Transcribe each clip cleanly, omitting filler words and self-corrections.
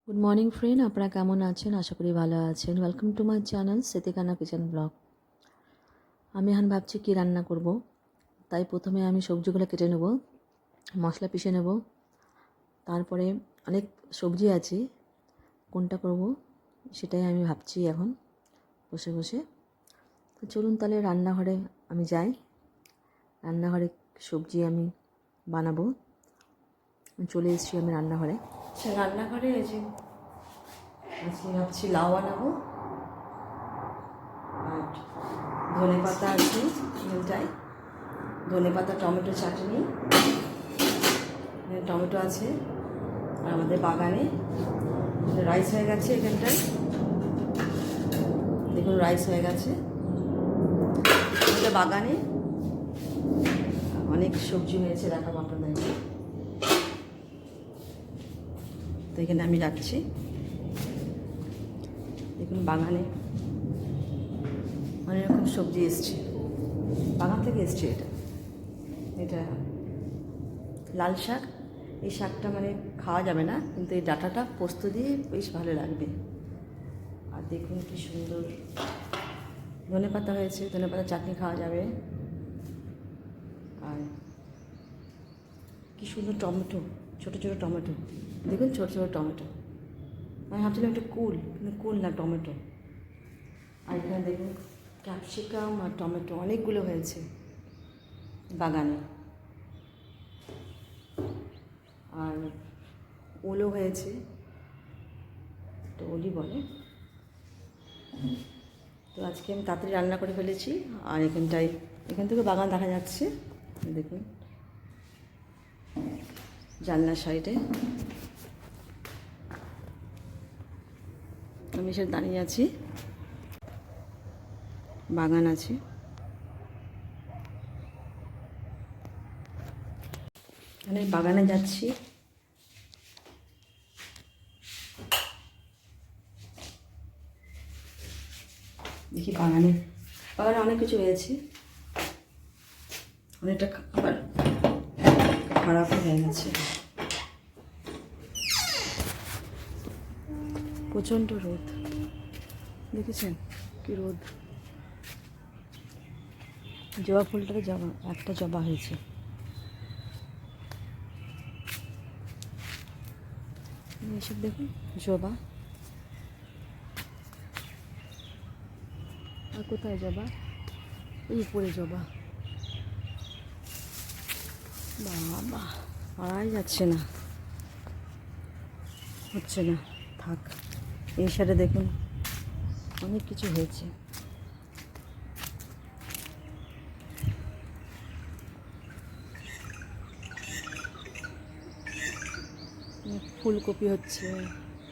Good morning friend, আপনারা কেমন আছেন? আশা করি ভালো আছেন। ওয়েলকাম টু মাই চ্যানেল সেতিকানা কিচেন ব্লগ। আমি এখন ভাবছি কী রান্না করব, তাই প্রথমে আমি সবজিগুলো কেটে নেব, মশলা পিষে নেব। তারপরে অনেক সবজি আছে, কোনটা করব সেটাই আমি ভাবছি এখন বসে বসে। তো চলুন তাহলে রান্নাঘরে আমি যাই, রান্নাঘরে সবজি আমি বানাবো। চলে এসেছি আমি রান্নাঘরে। রান্নাঘরে এসে আজকে ভাবছি লাউ বানাবো, আর ধনে পাতা আছে মিলটাই, ধনে পাতা টমেটো চাটনি, টমেটো আছে। আর আমাদের বাগানে রাইস হয়ে গেছে, এখানটায় দেখুন রাইস হয়ে গেছে। আমাদের বাগানে অনেক সবজি হয়েছে, দেখাবো আপনাদেরকে। তো এখানে আমি যাচ্ছি, দেখুন বাগানে অনেক রকম সবজি এসছে, বাগান থেকে এসছে। এটা লাল শাক। এই শাকটা মানে খাওয়া যাবে না, কিন্তু এই ডাঁটাটা পোস্ত দিয়ে বেশ ভালো লাগবে। আর দেখুন কি সুন্দর ধনে পাতা হয়েছে, ধনে পাতা চাটনি খাওয়া যাবে। আর কি সুন্দর টমেটো, ছোটো ছোটো টমেটো, দেখুন ছোটো ছোটো টমেটো। আমি ভাবছিলাম একটা কুল, কিন্তু কুল না, টমেটো। আর এখানে দেখুন ক্যাপসিকাম আর টমেটো অনেকগুলো হয়েছে বাগানে। আর ওলও হয়েছে, তো ওলই বলে। তো আজকে আমি তাড়াতাড়ি রান্না করে ফেলেছি। আর এখান থেকে বাগান দেখা যাচ্ছে, দেখুন জানলার সাইডে। আমি এসে দাঁড়িয়ে আছি, বাগান আছে। মানে বাগানে যাচ্ছি, দেখি বাগানে অনেক কিছু হয়েছে, অনেকটা আবার খারাপ হয়ে গেছে। প্রচণ্ড রোদ, দেখেছেন কি রোদ। জবা ফুলটাকে একটা জবা হয়েছে। এসব দেখুন জবা। আর কোথায় জবা? এই উপরে জবা। বাবা, পারাই যাচ্ছে না, হচ্ছে না, থাক। এই সাইডে দেখুন অনেক কিছু হয়েছে। ফুলকপি হচ্ছে,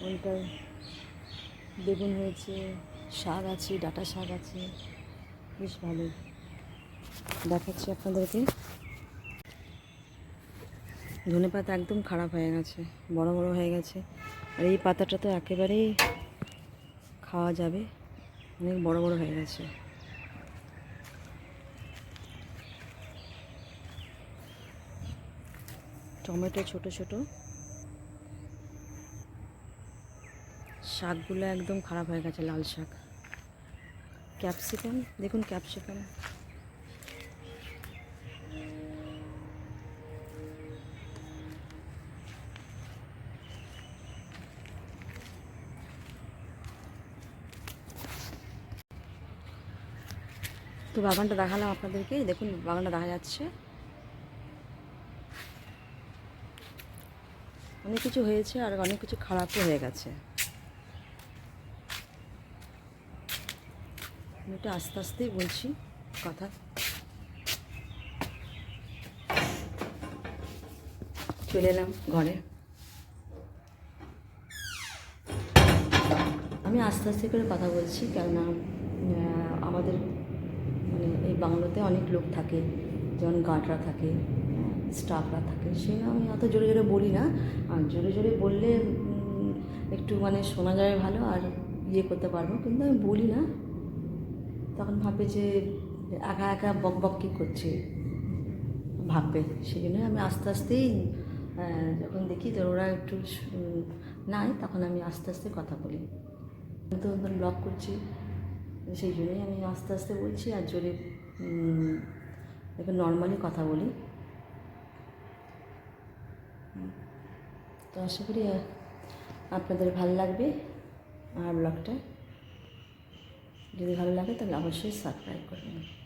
ওইটায় বেগুন হয়েছে, শাক আছে, ডাঁটা শাক আছে, বেশ ভালোই দেখাচ্ছি আপনাদেরকে। ধনে পাতা একদম খারাপ হয়ে গেছে, বড় বড় হয়ে গেছে। আর এই পাতাটা তো একেবারেই খাওয়া যাবে, অনেক বড় বড় হয়ে গেছে। টমেটো ছোট ছোট, শাকগুলো একদম খারাপ হয়ে গেছে, লাল শাক। ক্যাপসিকাম দেখুন, ক্যাপসিকাম। তো বাগানটা দেখালাম আপনাদেরকে, দেখুন বাগানটা দেখা যাচ্ছে। অনেক কিছু হয়েছে আর অনেক কিছু খারাপও হয়ে গেছে। আমি একটু আস্তে আস্তেই বলছি কথা। চলে এলাম ঘরে। আমি আস্তে আস্তে করে কথা বলছি, কেননা আমাদের মানে এই বাংলোতে অনেক লোক থাকে, যেমন গার্ডরা থাকে, স্টাফরা থাকে। সেই আমি অত জোরে জোরে বলি না। আর জোরে জোরে বললে একটু মানে শোনা যাবে ভালো, আর ইয়ে করতে পারবো, কিন্তু আমি বলি না। তখন ভাববে যে একা একা বক বক কী করছে, ভাববে। সেই জন্য আমি আস্তে আস্তেই যখন দেখি তো ওরা একটু নাই তখন আমি আস্তে আস্তে কথা বলি। নতুন নতুন ব্লগ করছি, সেই জন্যই আমি আস্তে আস্তে বলছি আর জোরে একটু নর্মালি কথা বলি। তো আশা করি আপনাদের ভালো লাগবে আমার ব্লগটা। যদি ভালো লাগে তাহলে অবশ্যই সাবস্ক্রাইব করবেন।